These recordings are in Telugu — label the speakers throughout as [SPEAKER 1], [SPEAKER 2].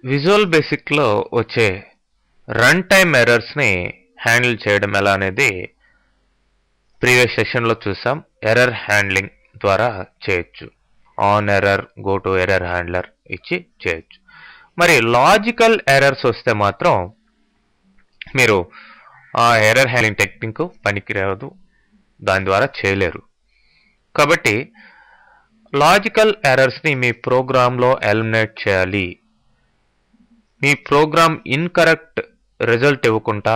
[SPEAKER 1] విజువల్ బేసిక్లో వచ్చే రన్ టైమ్ ఎర్రర్స్ని హ్యాండిల్ చేయడం ఎలా అనేది ప్రీవియస్ సెషన్లో చూసాం. ఎర్రర్ హ్యాండ్లింగ్ ద్వారా చేయొచ్చు. On error, go to error handler ఇచ్చి చేయొచ్చు. మరి లాజికల్ ఎర్రర్స్ వస్తే మాత్రం మీరు ఆ ఎర్రర్ హ్యాండ్లింగ్ టెక్నిక్ పనికిరాదు, దాని ద్వారా చేయలేరు. కాబట్టి లాజికల్ ఎర్రర్స్ని మీ ప్రోగ్రాంలో ఎలిమినేట్ చేయాలి. మీ ప్రోగ్రామ్ ఇన్కరెక్ట్ రిజల్ట్ ఇవ్వకుండా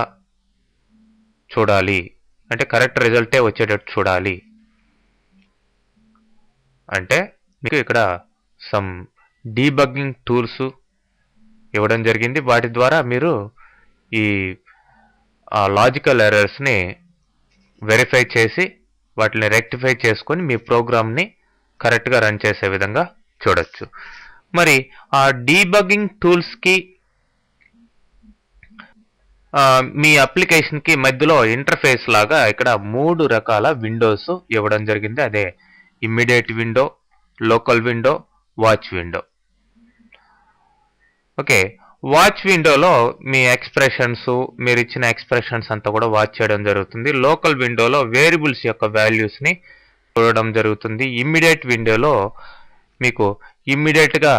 [SPEAKER 1] చూడాలి, అంటే కరెక్ట్ రిజల్టే వచ్చేటట్టు చూడాలి. అంటే మీకు ఇక్కడ సమ్ డీబగ్గింగ్ టూల్స్ ఇవ్వడం జరిగింది. వాటి ద్వారా మీరు ఈ లాజికల్ ఎర్రర్స్ని వెరిఫై చేసి వాటిని రెక్టిఫై చేసుకొని మీ ప్రోగ్రామ్ని కరెక్ట్గా రన్ చేసే విధంగా చూడొచ్చు. మరి ఆ డీబగ్గింగ్ టూల్స్కి మీ అప్లికేషన్కి మధ్యలో ఇంటర్ఫేస్ లాగా ఇక్కడ 3 రకాల విండోస్ ఇవ్వడం జరిగింది. అదే immediate window, local window, watch window. Okay, watch విండోలో మీ ఎక్స్ప్రెషన్స్, మీరు ఇచ్చిన ఎక్స్ప్రెషన్స్ అంతా కూడా వాచ్ చేయడం జరుగుతుంది. లోకల్ విండోలో వేరియబుల్స్ యొక్క వాల్యూస్ని చూడడం జరుగుతుంది. ఇమ్మీడియట్ విండోలో మీకు ఇమ్మీడియట్గా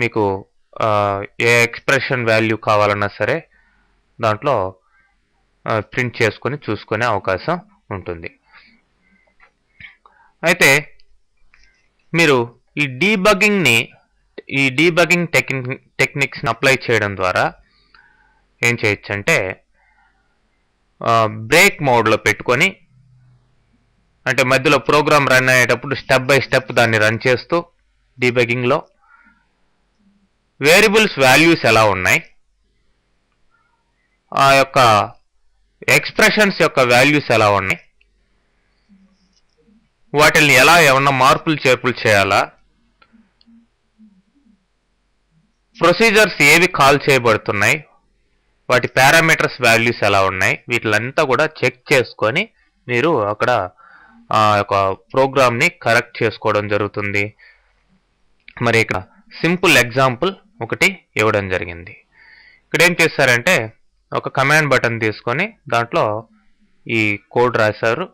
[SPEAKER 1] మీకు ఏ ఎక్స్ప్రెషన్ వాల్యూ కావాలన్నా సరే దాంట్లో ప్రింట్ చేసుకొని చూసుకునే అవకాశం ఉంటుంది. అయితే మీరు ఈ డీబగ్గింగ్ టెక్నిక్స్ని అప్లై చేయడం ద్వారా ఏం చేయొచ్చు అంటే బ్రేక్ మోడ్లో పెట్టుకొని, అంటే మధ్యలో ప్రోగ్రామ్ రన్ అయ్యేటప్పుడు స్టెప్ బై స్టెప్ దాన్ని రన్ చేస్తూ డీబగ్గింగ్లో వేరియబుల్స్ వాల్యూస్ ఎలా ఉన్నాయి, ఆ యొక్క ఎక్స్ప్రెషన్స్ యొక్క వాల్యూస్ ఎలా ఉన్నాయి, వాటిని ఎలా ఏమన్నా మార్పులు చేర్పులు చేయాలా, ప్రొసీజర్స్ ఏవి కాల్ చేయబడుతున్నాయి, వాటి పారామీటర్స్ వాల్యూస్ ఎలా ఉన్నాయి, వీటిలంతా కూడా చెక్ చేసుకొని మీరు అక్కడ ఆ యొక్క ప్రోగ్రామ్ని కరెక్ట్ చేసుకోవడం జరుగుతుంది. మరి ఇక్కడ సింపుల్ ఎగ్జాంపుల్ ఒకటి ఇవ్వడం జరిగింది. ఇక్కడ ఏం చేస్తారంటే ఒక కమాండ్ బటన్ తీసుకొని దాంట్లో ఈ కోడ్ రాశారు,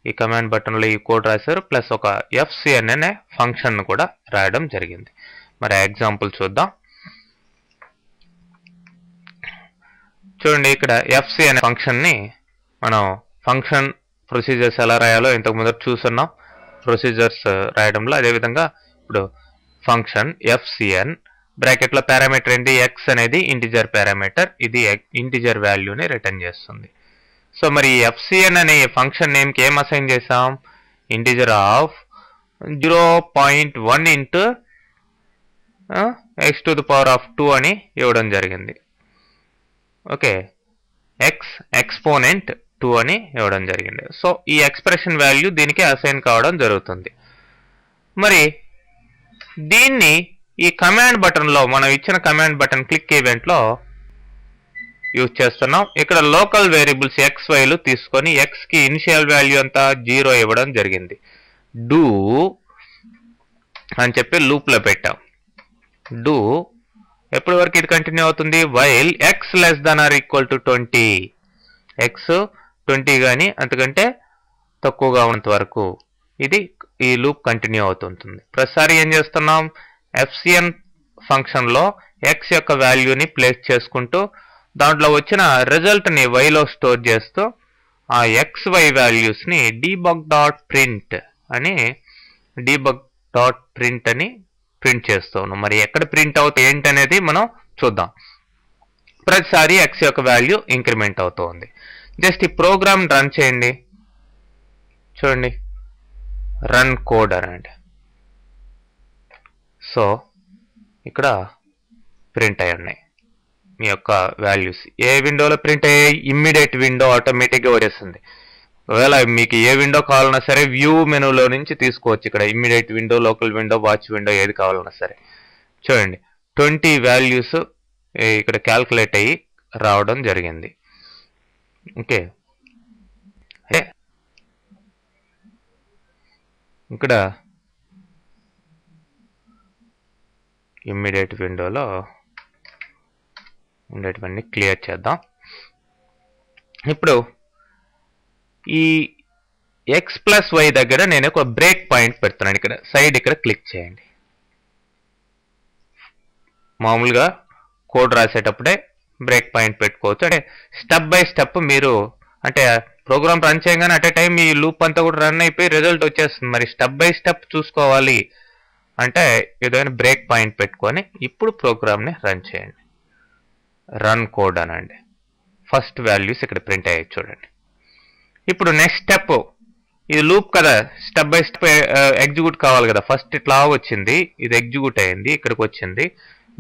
[SPEAKER 1] ఈ కమాండ్ బటన్లో ఈ కోడ్ రాశారు, ప్లస్ ఒక FCN అనే ఫంక్షన్ కూడా రాయడం జరిగింది. మరి ఎగ్జాంపుల్ చూద్దాం. చూడండి, ఇక్కడ FC అనే ఫంక్షన్ని మనం ఫంక్షన్ ప్రొసీజర్స్ ఎలా రాయాలో ఇంతకు ముందు చూస్తున్నాం ప్రొసీజర్స్ రాయడంలో. అదేవిధంగా ఇప్పుడు ఫంక్షన్ FCN బ్రాకెట్లో పారామీటర్ ఏంటి, x అనేది ఇంటిజర్ పారామీటర్, ఇది ఇంటిజర్ వాల్యూని రిటర్న్ చేస్తుంది. సో మరి FCN అనే ఫంక్షన్ నేమ్కి ఏం అసైన్ చేసాం, ఇంటిజర్ ఆఫ్ 0.1 ఇంటూ x⁴2 అని ఇవ్వడం జరిగింది. ఓకే, ఎక్స్పోనెంట్ 2 అని ఇవ్వడం జరిగింది. సో ఈ ఎక్స్ప్రెషన్ వాల్యూ దీనికి అసైన్ కావడం జరుగుతుంది. మరి దీన్ని ఈ కమాండ్ బటన్లో, మనం ఇచ్చిన కమాండ్ బటన్ క్లిక్ ఈవెంట్లో యూజ్ చేస్తున్నాం. ఇక్కడ లోకల్ వేరియబుల్స్ XYలు తీసుకొని Xకి ఇనిషియల్ వాల్యూ అంతా 0 ఇవ్వడం జరిగింది. డూ అని చెప్పి లూప్లో పెట్టాం. డూ ఎప్పటి వరకు ఇది కంటిన్యూ అవుతుంది, వైల్ x <= 20, x 20 కానీ అంతకంటే తక్కువగా ఉన్నంత వరకు ఇది ఈ లూప్ కంటిన్యూ అవుతుంటుంది. ప్రతిసారి ఏం చేస్తున్నాం, FCN ఫంక్షన్లో x యొక్క వాల్యూని ప్లేస్ చేసుకుంటూ దాంట్లో వచ్చిన రిజల్ట్ని yలో స్టోర్ చేస్తూ ఆ XY వాల్యూస్ని debug.print అని ప్రింట్ చేస్తాను. మరి ఎక్కడ ప్రింట్ అవుతాయి ఏంటనేది మనం చూద్దాం. ప్రతిసారి x యొక్క వాల్యూ ఇంక్రిమెంట్ అవుతుంది. జస్ట్ ఈ ప్రోగ్రామ్ రన్ చేయండి. చూడండి, రన్ కోడ్ అనండి. సో ఇక్కడ ప్రింట్ అయి ఉన్నాయి మీ యొక్క వాల్యూస్. ఏ విండోలో ప్రింట్ అయ్యాయి, ఇమ్మీడియట్ విండో ఆటోమేటిక్గా వచ్చేస్తుంది. ఒకవేళ మీకు ఏ విండో కావాలన్నా సరే వ్యూ మెనూలో నుంచి తీసుకోవచ్చు. ఇక్కడ immediate window, local window, watch window ఏది కావాలన్నా సరే. చూడండి, 20 వాల్యూస్ ఇక్కడ క్యాల్కులేట్ అయ్యి రావడం జరిగింది. ఓకే, ఇక్కడ ఇమ్మీడియట్ విండోలో ఉండేటివన్నీ క్లియర్ చేద్దాం. ఇప్పుడు ఈ x+y దగ్గర నేను ఒక బ్రేక్ పాయింట్ పెడుతున్నాను. ఇక్కడ సైడ్ ఇక్కడ క్లిక్ చేయండి. మామూలుగా కోడ్ రాసేటప్పుడే బ్రేక్ పాయింట్ పెట్టుకోవచ్చు. అంటే స్టెప్ బై స్టెప్ మీరు అంటే ప్రోగ్రామ్ రన్ చేయగానే అట్ ఏ టైం ఈ లూప్ అంతా కూడా రన్ అయిపోయి రిజల్ట్ వచ్చేస్తుంది. మరి స్టెప్ బై స్టెప్ చూసుకోవాలి అంటే ఏదైనా బ్రేక్ పాయింట్ పెట్టుకొని ఇప్పుడు ప్రోగ్రామ్ని రన్ చేయండి. రన్ కోడ్ అనండి. ఫస్ట్ వాల్యూస్ ఇక్కడ ప్రింట్ అయ్యాయి చూడండి. ఇప్పుడు నెక్స్ట్ స్టెప్ ఇది లూప్ కదా, స్టెప్ బై స్టెప్ ఎగ్జిక్యూట్ కావాలి కదా. ఫస్ట్ ఇట్లా వచ్చింది, ఇది ఎగ్జిక్యూట్ అయింది, ఇక్కడికి వచ్చింది.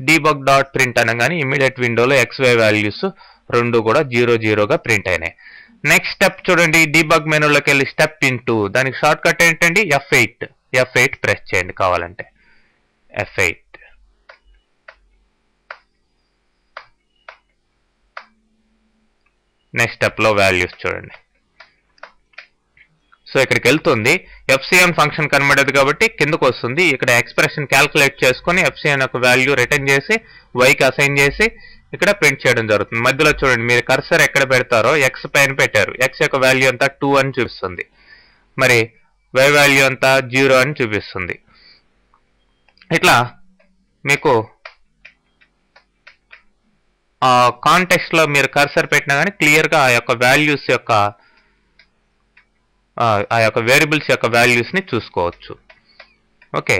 [SPEAKER 1] debug.print అనగానే ఇమీడియట్ విండోలో XY వాల్యూస్ రెండు కూడా 0 ప్రింట్ అయినాయి. నెక్స్ట్ స్టెప్ చూడండి, డీబగ్ మెనూలోకి వెళ్ళి స్టెప్ ఇంటూ దానికి షార్ట్ కట్ ఏంటండి F8 ప్రెస్ చేయండి కావాలంటే. F8 నెక్స్ట్ స్టెప్లో వాల్యూస్ చూడండి. సో ఇక్కడికి వెళ్తుంది. FCN ఫంక్షన్ కనబడేది కాబట్టి కిందకు వస్తుంది. ఇక్కడ ఎక్స్ప్రెషన్ క్యాల్కులేట్ చేసుకొని FCN యొక్క వాల్యూ రిటర్న్ చేసి వైకి అసైన్ చేసి ఇక్కడ ప్రింట్ చేయడం జరుగుతుంది. మధ్యలో చూడండి, మీరు కర్సర్ ఎక్కడ పెడతారో X పైన పెట్టారు. X యొక్క వాల్యూ అంతా 2 అని చూపిస్తుంది. మరి Y వాల్యూ అంతా 0 అని చూపిస్తుంది. ఇట్లా మీకు కాంటెక్స్ట్ లో మీరు కర్సర్ పెట్టినా కానీ క్లియర్గా ఆ యొక్క వాల్యూస్ యొక్క ఆ యొక్క వేరియబుల్స్ యొక్క వాల్యూస్ని చూసుకోవచ్చు. ఓకే,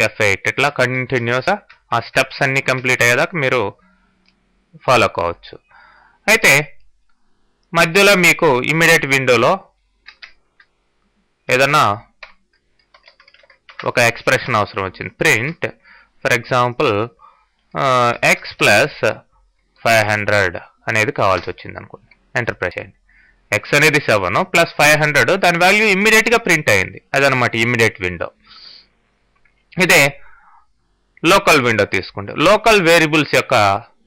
[SPEAKER 1] F8 ఇట్లా కంటిన్యూస్గా ఆ స్టెప్స్ అన్నీ కంప్లీట్ అయ్యేదాకా మీరు ఫాలో కావచ్చు. అయితే మధ్యలో మీకు ఇమ్మీడియట్ విండోలో ఏదన్నా ఒక ఎక్స్ప్రెషన్ అవసరం వచ్చింది. ప్రింట్ ఫర్ ఎగ్జాంపుల్ x+500 అనేది కావాల్సి వచ్చింది అనుకోండి. ఎంటర్ ప్రెస్ చేయండి. x అనేది 7 ప్లస్ 500 దాని వాల్యూ ఇమ్మీడియట్గా ప్రింట్ అయింది. అదనమాట ఇమ్మీడియట్ విండో. ఇదే లోకల్ విండో తీసుకుంటే లోకల్ వేరియబుల్స్ యొక్క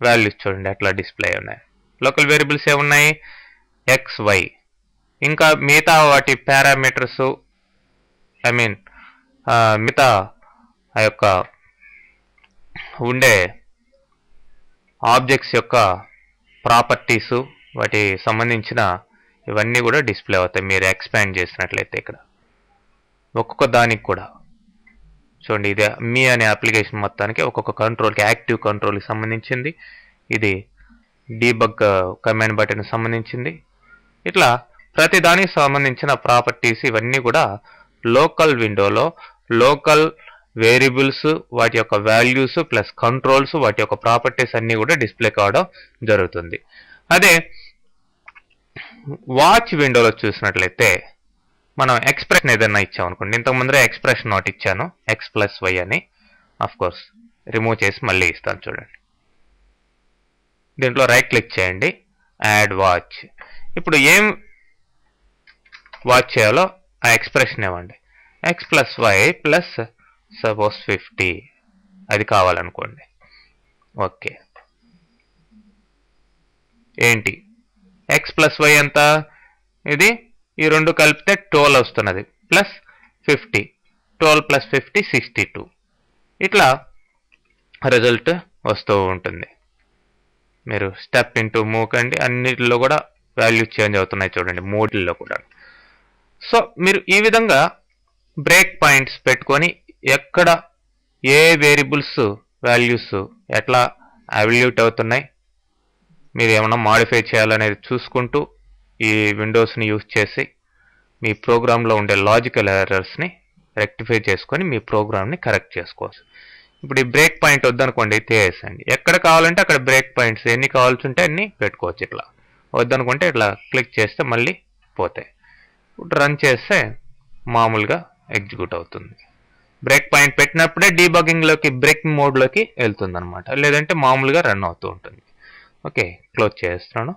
[SPEAKER 1] వాల్యూస్ చూడండి ఎట్లా డిస్ప్లే ఉన్నాయి. లోకల్ వేరియబుల్స్ ఏమున్నాయి? XY. ఇంకా మిగతా వాటి పారామీటర్స్ మిగతా ఆ యొక్క ఉండే ఆబ్జెక్ట్స్ యొక్క ప్రాపర్టీసు వాటి సంబంధించిన ఇవన్నీ కూడా డిస్ప్లే అవుతాయి మీరు ఎక్స్పాండ్ చేసినట్లయితే. ఇక్కడ ఒక్కొక్క దానికి కూడా చూడండి, ఇది మీ అనే అప్లికేషన్ మొత్తానికి ఒక్కొక్క కంట్రోల్కి యాక్టివ్ కంట్రోల్కి సంబంధించింది, ఇది డీబగ్ కమాండ్ బటన్కి సంబంధించింది. ఇట్లా ప్రతి దానికి సంబంధించిన ప్రాపర్టీస్ ఇవన్నీ కూడా లోకల్ విండోలో లోకల్ వేరియబుల్స్ వాటి యొక్క వాల్యూస్ ప్లస్ కంట్రోల్స్ వాటి యొక్క ప్రాపర్టీస్ అన్నీ కూడా డిస్ప్లే కావడం జరుగుతుంది. అదే వాచ్ విండోలో చూసినట్లయితే మనం ఎక్స్ప్రెషన్ ఏదైనా ఇచ్చామనుకోండి. ఇంతకు ముందరే ఎక్స్ప్రెషన్ నోట్ ఇచ్చాను x+y అని. అఫ్ కోర్స్ రిమూవ్ చేసి మళ్ళీ ఇస్తాను చూడండి. దీంట్లో రైట్ క్లిక్ చేయండి, యాడ్ వాచ్. ఇప్పుడు ఏం వాచ్ చేయాలో ఆ ఎక్స్ప్రెషన్ ఇవ్వండి. x+y ప్లస్ సపోజ్ 50 అది కావాలనుకోండి. ఓకే, ఏంటి x+y ఎంత? ఇది ఈ రెండు కలిపితే 12 వస్తున్నది ప్లస్ 50. 12 + 50 62. ఇట్లా రిజల్ట్ వస్తూ ఉంటుంది. మీరు స్టెప్ ఇంటూ మూవ్ కండి, అన్నిటిలో కూడా వాల్యూ చేంజ్ అవుతున్నాయి చూడండి, మూడిల్లో కూడా. సో మీరు ఈ విధంగా బ్రేక్ పాయింట్స్ పెట్టుకొని ఎక్కడ ఏ వేరియబుల్స్ వాల్యూస్ ఎట్లా అవల్యూట్ అవుతున్నాయి, మీరు ఏమన్నా మాడిఫై చేయాలనేది చూసుకుంటూ ఈ విండోస్ని యూజ్ చేసి మీ ప్రోగ్రాంలో ఉండే లాజికల్ ఎర్రర్స్ని రెక్టిఫై చేసుకొని మీ ప్రోగ్రామ్ని కరెక్ట్ చేసుకోవచ్చు. ఇప్పుడు ఈ బ్రేక్ పాయింట్ వద్దనుకోండి తీసేసండి. ఎక్కడ కావాలంటే అక్కడ బ్రేక్ పాయింట్స్ ఎన్ని కావాల్సి ఉంటే అన్ని పెట్టుకోవచ్చు. ఇట్లా వద్దనుకుంటే ఇట్లా క్లిక్ చేస్తే మళ్ళీ పోతాయి. ఇప్పుడు రన్ చేస్తే మామూలుగా ఎగ్జిక్యూట్ అవుతుంది. బ్రేక్ పాయింట్ పెట్టినప్పుడే డీబగింగ్లోకి బ్రేకింగ్ మోడ్లోకి వెళ్తుంది అనమాట, లేదంటే మామూలుగా రన్ అవుతూ ఉంటుంది. ఓకే, క్లోజ్ చేస్తున్నాను.